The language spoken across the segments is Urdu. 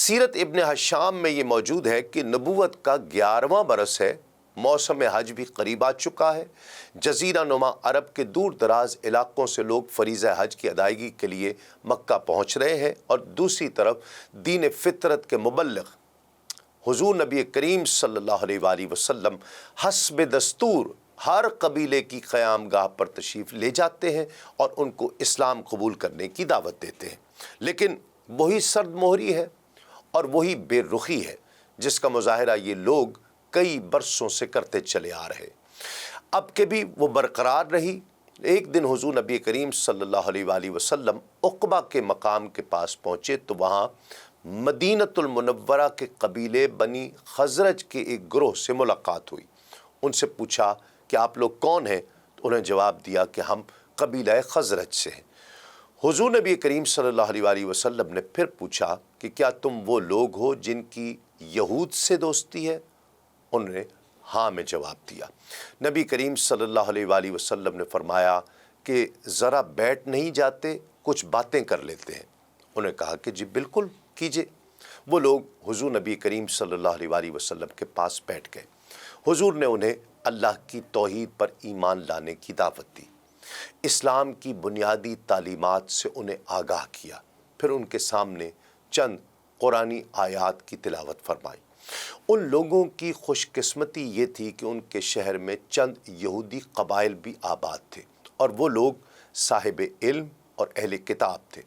سیرت ابن ہشام میں یہ موجود ہے کہ نبوت کا 11واں برس ہے، موسم حج بھی قریب آ چکا ہے، جزیرہ نما عرب کے دور دراز علاقوں سے لوگ فریضہ حج کی ادائیگی کے لیے مکہ پہنچ رہے ہیں، اور دوسری طرف دین فطرت کے مبلغ حضور نبی کریم صلی اللہ علیہ وآلہ وسلم حسب دستور ہر قبیلے کی قیام گاہ پر تشریف لے جاتے ہیں اور ان کو اسلام قبول کرنے کی دعوت دیتے ہیں، لیکن وہی سرد مہری ہے اور وہی بے رخی ہے جس کا مظاہرہ یہ لوگ کئی برسوں سے کرتے چلے آ رہے، اب کہ بھی وہ برقرار رہی۔ ایک دن حضور نبی کریم صلی اللہ علیہ وآلہ وسلم عقبہ کے مقام کے پاس پہنچے تو وہاں مدینۃ المنورہ کے قبیلے بنی خزرج کے ایک گروہ سے ملاقات ہوئی۔ ان سے پوچھا کہ آپ لوگ کون ہیں؟ تو انہیں جواب دیا کہ ہم قبیلہ خزرج سے ہیں۔ حضور نبی کریم صلی اللہ علیہ وآلہ وسلم نے پھر پوچھا کہ کیا تم وہ لوگ ہو جن کی یہود سے دوستی ہے؟ انہوں نے ہاں میں جواب دیا۔ نبی کریم صلی اللہ علیہ وآلہ وسلم نے فرمایا کہ ذرا بیٹھ نہیں جاتے، کچھ باتیں کر لیتے ہیں۔ انہوں نے کہا کہ جی بالکل کیجئے۔ وہ لوگ حضور نبی کریم صلی اللہ علیہ وآلہ وسلم کے پاس بیٹھ گئے۔ حضور نے انہیں اللہ کی توحید پر ایمان لانے کی دعوت دی، اسلام کی بنیادی تعلیمات سے انہیں آگاہ کیا، پھر ان کے سامنے چند قرآنی آیات کی تلاوت فرمائی۔ ان لوگوں کی خوش قسمتی یہ تھی کہ ان کے شہر میں چند یہودی قبائل بھی آباد تھے، اور وہ لوگ صاحب علم اور اہل کتاب تھے،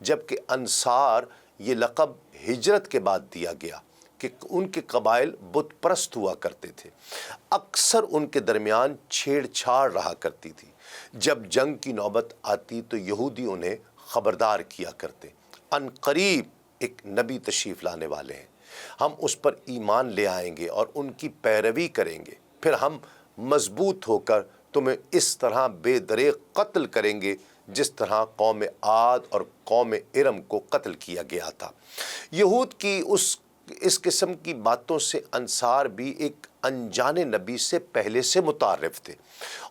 جبکہ انصار یہ لقب ہجرت کے بعد دیا گیا کہ ان کے قبائل بت پرست ہوا کرتے تھے۔ اکثر ان کے درمیان چھیڑ چھاڑ رہا کرتی تھی۔ جب جنگ کی نوبت آتی تو یہودی انہیں خبردار کیا کرتے، ان قریب ایک نبی تشریف لانے والے ہیں، ہم اس پر ایمان لے آئیں گے اور ان کی پیروی کریں گے، پھر ہم مضبوط ہو کر تمہیں اس طرح بے دریغ قتل کریں گے جس طرح قوم عاد اور قوم ارم کو قتل کیا گیا تھا۔ یہود کی اس قسم کی باتوں سے انصار بھی ایک انجان نبی سے پہلے سے متعارف تھے،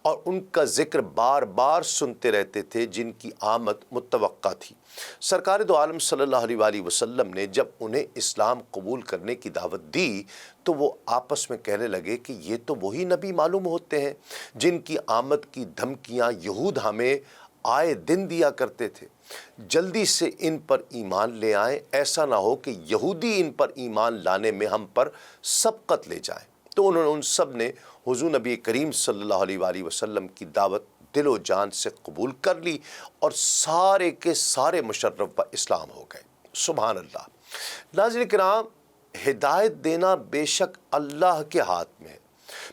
اور ان کا ذکر بار بار سنتے رہتے تھے، جن کی آمد متوقع تھی۔ سرکار دو عالم صلی اللہ علیہ وآلہ وسلم نے جب انہیں اسلام قبول کرنے کی دعوت دی تو وہ آپس میں کہنے لگے کہ یہ تو وہی نبی معلوم ہوتے ہیں جن کی آمد کی دھمکیاں یہود ہمیں آئے دن دیا کرتے تھے، جلدی سے ان پر ایمان لے آئیں، ایسا نہ ہو کہ یہودی ان پر ایمان لانے میں ہم پر سبقت لے جائیں۔ تو انہوں نے ان سب نے حضور نبی کریم صلی اللہ علیہ وآلہ وسلم کی دعوت دل و جان سے قبول کر لی، اور سارے کے سارے مشرف اسلام ہو گئے۔ سبحان اللہ۔ ناظرین کرام، ہدایت دینا بے شک اللہ کے ہاتھ میں ہے۔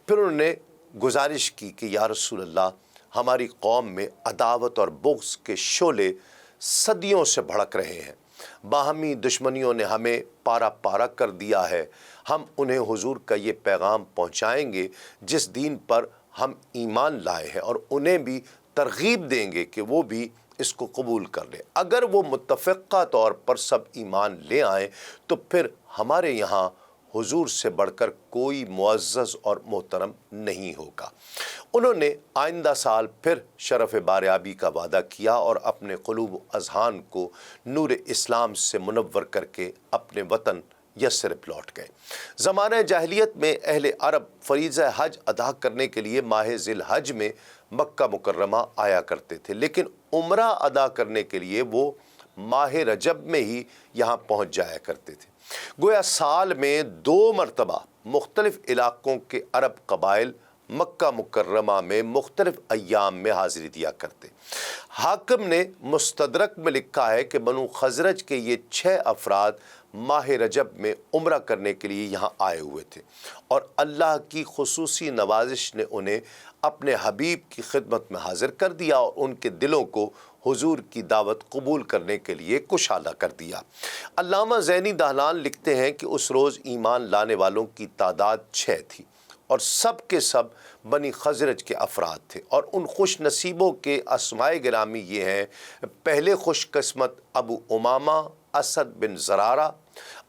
پھر انہوں نے گزارش کی کہ یا رسول اللہ، ہماری قوم میں عداوت اور بغض کے شعلے صدیوں سے بھڑک رہے ہیں، باہمی دشمنیوں نے ہمیں پارا پارا کر دیا ہے۔ ہم انہیں حضور کا یہ پیغام پہنچائیں گے جس دین پر ہم ایمان لائے ہیں، اور انہیں بھی ترغیب دیں گے کہ وہ بھی اس کو قبول کر لیں۔ اگر وہ متفقہ طور پر سب ایمان لے آئیں تو پھر ہمارے یہاں حضور سے بڑھ کر کوئی معزز اور محترم نہیں ہوگا۔ انہوں نے آئندہ سال پھر شرف باریابی کا وعدہ کیا اور اپنے قلوب و اذہان کو نور اسلام سے منور کر کے اپنے وطن یثرب لوٹ گئے۔ زمانہ جاہلیت میں اہل عرب فریضہ حج ادا کرنے کے لیے ماہ ذی الحج میں مکہ مکرمہ آیا کرتے تھے، لیکن عمرہ ادا کرنے کے لیے وہ ماہ رجب میں ہی یہاں پہنچ جایا کرتے تھے۔ گویا سال میں 2 مرتبہ مختلف علاقوں کے عرب قبائل مکہ مکرمہ میں مختلف ایام میں حاضری دیا کرتے۔ حاکم نے مستدرک میں لکھا ہے کہ بنو خزرج کے یہ 6 افراد ماہ رجب میں عمرہ کرنے کے لیے یہاں آئے ہوئے تھے، اور اللہ کی خصوصی نوازش نے انہیں اپنے حبیب کی خدمت میں حاضر کر دیا اور ان کے دلوں کو حضور کی دعوت قبول کرنے کے لیے کشادہ کر دیا۔ علامہ زینی دہلان لکھتے ہیں کہ اس روز ایمان لانے والوں کی تعداد 6 تھی، اور سب کے سب بنی خزرج کے افراد تھے، اور ان خوش نصیبوں کے اسماء گرامی یہ ہیں: پہلے خوش قسمت ابو امامہ اسد بن زرارہ۔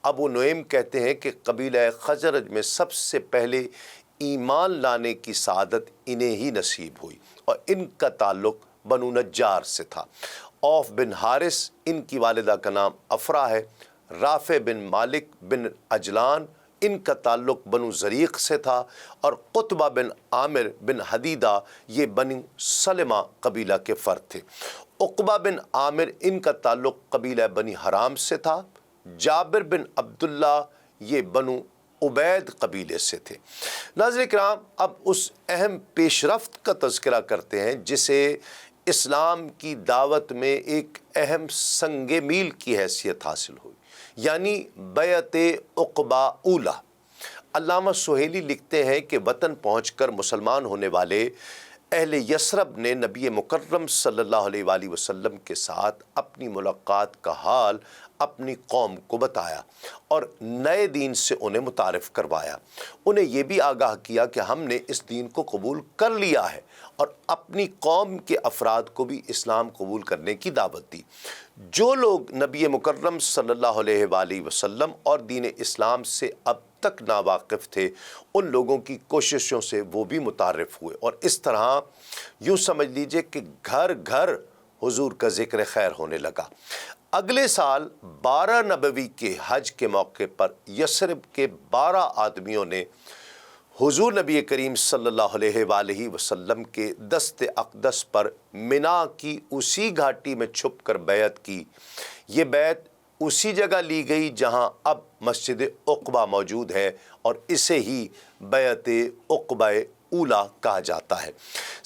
ابو نعیم کہتے ہیں کہ قبیلہ خزرج میں سب سے پہلے ایمان لانے کی سعادت انہیں ہی نصیب ہوئی، اور ان کا تعلق بنو نجار سے تھا۔ اوف بن حارث، ان کی والدہ کا نام افرا ہے۔ رافع بن مالک بن اجلان، ان کا تعلق بنو زریق سے تھا، اور قطبہ بن عامر بن حدیدہ یہ بنو سلمہ قبیلہ کے فرد تھے۔ عقبہ بن عامر ان کا تعلق قبیلہ بنی حرام سے تھا۔ جابر بن عبداللہ یہ بنو عبید قبیلے سے تھے۔ ناظرین کرام، اب اس اہم پیش رفت کا تذکرہ کرتے ہیں جسے اسلام کی دعوت میں ایک اہم سنگ میل کی حیثیت حاصل ہوئی، یعنی بیعت عقبہ اولی۔ علامہ سہیلی لکھتے ہیں کہ وطن پہنچ کر مسلمان ہونے والے اہل یثرب نے نبی مکرم صلی اللہ علیہ وآلہ وسلم کے ساتھ اپنی ملاقات کا حال اپنی قوم کو بتایا اور نئے دین سے انہیں متعارف کروایا۔ انہیں یہ بھی آگاہ کیا کہ ہم نے اس دین کو قبول کر لیا ہے، اور اپنی قوم کے افراد کو بھی اسلام قبول کرنے کی دعوت دی۔ جو لوگ نبی مکرم صلی اللہ علیہ وآلہ وسلم اور دین اسلام سے اب تک ناواقف تھے، ان لوگوں کی کوششوں سے وہ بھی متعارف ہوئے، اور اس طرح یوں سمجھ لیجئے کہ گھر گھر حضور کا ذکر خیر ہونے لگا۔ اگلے سال 12 نبوی کے حج کے موقع پر یثرب کے 12 آدمیوں نے حضور نبی کریم صلی اللہ علیہ وآلہ وسلم کے دست اقدس پر منا کی اسی گھاٹی میں چھپ کر بیعت کی۔ یہ بیعت اسی جگہ لی گئی جہاں اب مسجد عقبہ موجود ہے، اور اسے ہی بیعت عقبہ اولی کہا جاتا ہے۔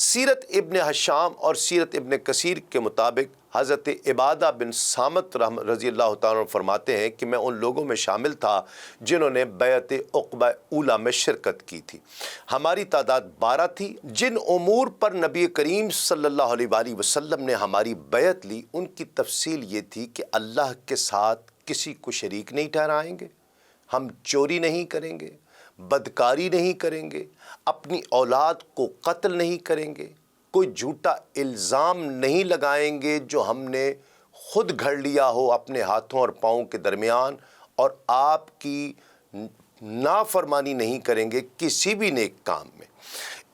سیرت ابن حشام اور سیرت ابن کثیر کے مطابق حضرت عبادہ بن صامت رضی اللہ تعالیٰ عنہ فرماتے ہیں کہ میں ان لوگوں میں شامل تھا جنہوں نے بیعت عقبہ اولی میں شرکت کی تھی۔ ہماری تعداد 12 تھی۔ جن امور پر نبی کریم صلی اللہ علیہ وآلہ وسلم نے ہماری بیعت لی، ان کی تفصیل یہ تھی کہ اللہ کے ساتھ کسی کو شریک نہیں ٹھہرائیں گے، ہم چوری نہیں کریں گے، بدکاری نہیں کریں گے، اپنی اولاد کو قتل نہیں کریں گے، کوئی جھوٹا الزام نہیں لگائیں گے جو ہم نے خود گھڑ لیا ہو اپنے ہاتھوں اور پاؤں کے درمیان، اور آپ کی نافرمانی نہیں کریں گے کسی بھی نیک کام میں۔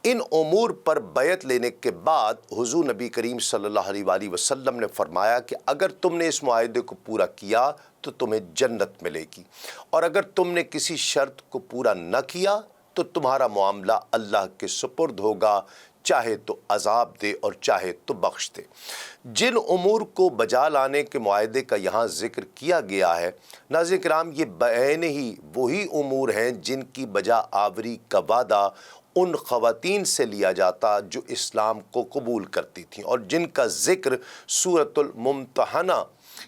ان امور پر بیعت لینے کے بعد حضور نبی کریم صلی اللہ علیہ وآلہ وسلم نے فرمایا کہ اگر تم نے اس معاہدے کو پورا کیا تو تمہیں جنت ملے گی، اور اگر تم نے کسی شرط کو پورا نہ کیا تو تمہارا معاملہ اللہ کے سپرد ہوگا، چاہے تو عذاب دے اور چاہے تو بخش دے۔ جن امور کو بجا لانے کے معاہدے کا یہاں ذکر کیا گیا ہے، ناظرین کرام، یہ بعین ہی وہی امور ہیں جن کی بجا آوری کا وعدہ ان خواتین سے لیا جاتا جو اسلام کو قبول کرتی تھیں، اور جن کا ذکر سورۃ الممتحنہ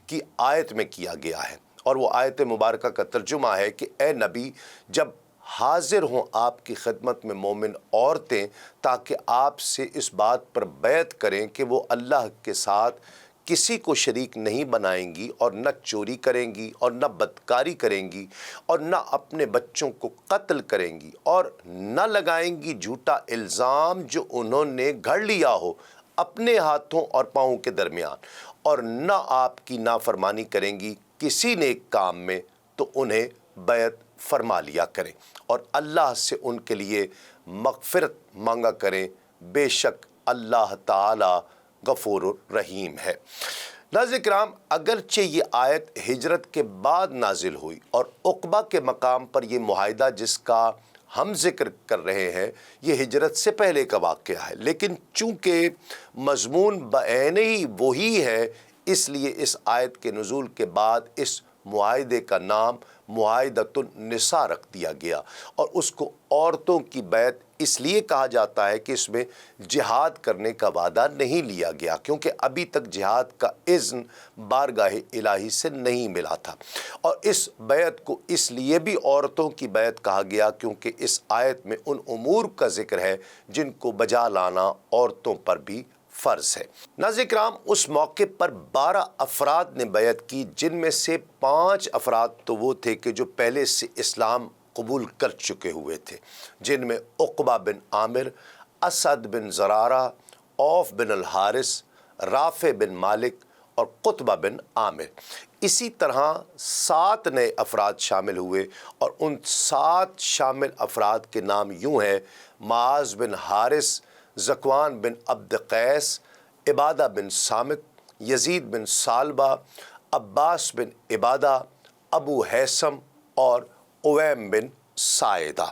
کی آیت میں کیا گیا ہے، اور وہ آیت مبارکہ کا ترجمہ ہے کہ اے نبی، جب حاضر ہوں آپ کی خدمت میں مومن عورتیں تاکہ آپ سے اس بات پر بیعت کریں کہ وہ اللہ کے ساتھ کسی کو شریک نہیں بنائیں گی، اور نہ چوری کریں گی، اور نہ بدکاری کریں گی، اور نہ اپنے بچوں کو قتل کریں گی، اور نہ لگائیں گی جھوٹا الزام جو انہوں نے گھڑ لیا ہو اپنے ہاتھوں اور پاؤں کے درمیان، اور نہ آپ کی نافرمانی کریں گی کسی نیک کام میں، تو انہیں بیعت فرما لیا کریں اور اللہ سے ان کے لیے مغفرت مانگا کریں، بے شک اللہ تعالی غفور الرحیم ہے۔ ناظرین کرام، اگرچہ یہ آیت ہجرت کے بعد نازل ہوئی اور عقبہ کے مقام پر یہ معاہدہ جس کا ہم ذکر کر رہے ہیں یہ ہجرت سے پہلے کا واقعہ ہے، لیکن چونکہ مضمون بعین ہی وہی ہے، اس لیے اس آیت کے نزول کے بعد اس معاہدے کا نام معاہدۃ النساء رکھ دیا گیا، اور اس کو عورتوں کی بیعت اس لیے کہا جاتا ہے کہ اس میں جہاد کرنے کا وعدہ نہیں لیا گیا، کیونکہ ابھی تک جہاد کا اذن بارگاہ الہی سے نہیں ملا تھا۔ اور اس بیعت کو اس لیے بھی عورتوں کی بیعت کہا گیا کیونکہ اس آیت میں ان امور کا ذکر ہے جن کو بجا لانا عورتوں پر بھی فرض ہے۔ ناظرین کرام، اس موقع پر 12 افراد نے بیعت کی، جن میں سے 5 افراد تو وہ تھے کہ جو پہلے سے اسلام قبول کر چکے ہوئے تھے، جن میں عقبہ بن عامر، اسد بن زرارہ، عوف بن الحارث، رافع بن مالک اور قطبہ بن عامر۔ اسی طرح 7 نئے افراد شامل ہوئے، اور ان 7 شامل افراد کے نام یوں ہیں: معاذ بن حارث، ذکوان بن عبد قیس، عبادہ بن صامت، یزید بن ثعلبہ، عباس بن عبادہ، ابو ہیثم اور اویم بن سائدہ۔